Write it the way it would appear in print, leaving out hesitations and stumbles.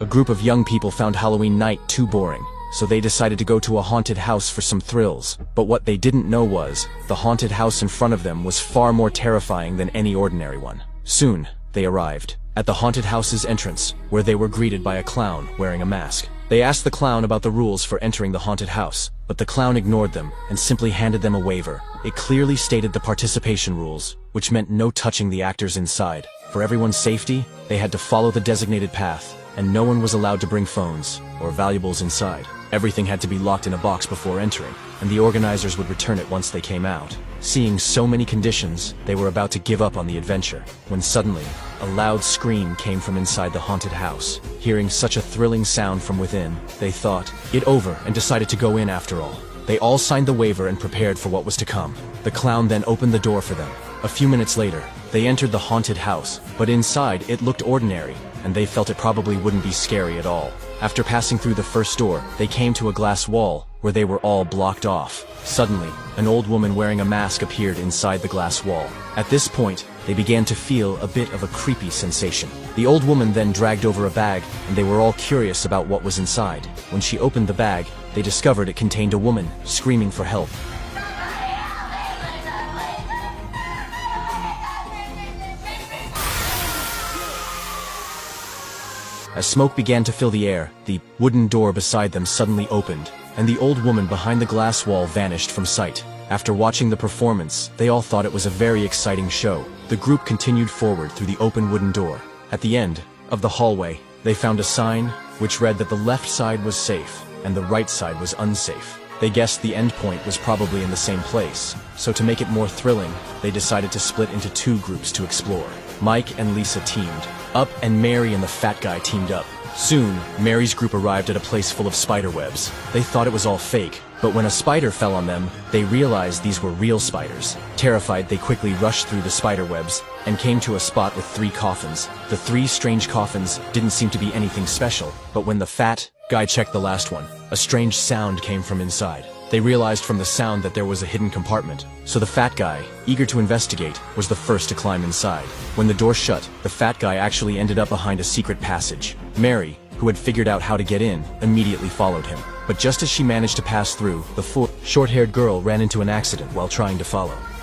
A group of young people found Halloween night too boring, so they decided to go to a haunted house for some thrills. But what they didn't know was, the haunted house in front of them was far more terrifying than any ordinary one. Soon, they arrived at the haunted house's entrance, where they were greeted by a clown wearing a mask. They asked the clown about the rules for entering the haunted house, but the clown ignored them and simply handed them a waiver. It clearly stated the participation rules, which meant no touching the actors inside. For everyone's safety, they had to follow the designated path, and no one was allowed to bring phones or valuables inside. Everything had to be locked in a box before entering, and the organizers would return it once they came out. Seeing so many conditions, they were about to give up on the adventure, when suddenly, a loud scream came from inside the haunted house. Hearing such a thrilling sound from within, they thought it over and decided to go in after all. They all signed the waiver and prepared for what was to come. The clown then opened the door for them. A few minutes later, they entered the haunted house, but inside it looked ordinary, and they felt it probably wouldn't be scary at all. After passing through the first door, they came to a glass wall, where they were all blocked off. Suddenly, an old woman wearing a mask appeared inside the glass wall. At this point, they began to feel a bit of a creepy sensation. The old woman then dragged over a bag, and they were all curious about what was inside. When she opened the bag, they discovered it contained a woman, screaming for help. As smoke began to fill the air, the wooden door beside them suddenly opened, and the old woman behind the glass wall vanished from sight. After watching the performance, they all thought it was a very exciting show. The group continued forward through the open wooden door. At the end of the hallway, they found a sign which read that the left side was safe and the right side was unsafe. They guessed the end point was probably in the same place, so to make it more thrilling, they decided to split into two groups to explore. Mike and Lisa teamed up, and Mary and the fat guy teamed up. Soon, Mary's group arrived at a place full of spider webs. They thought it was all fake, but when a spider fell on them, they realized these were real spiders. Terrified, they quickly rushed through the spider webs and came to a spot with 3 coffins. The 3 strange coffins didn't seem to be anything special, but when the fat guy checked the last one, a strange sound came from inside. They realized from the sound that there was a hidden compartment, so the fat guy, eager to investigate, was the first to climb inside. When the door shut, the fat guy actually ended up behind a secret passage. Mary, who had figured out how to get in, immediately followed him. But just as she managed to pass through, the short-haired girl ran into an accident while trying to follow.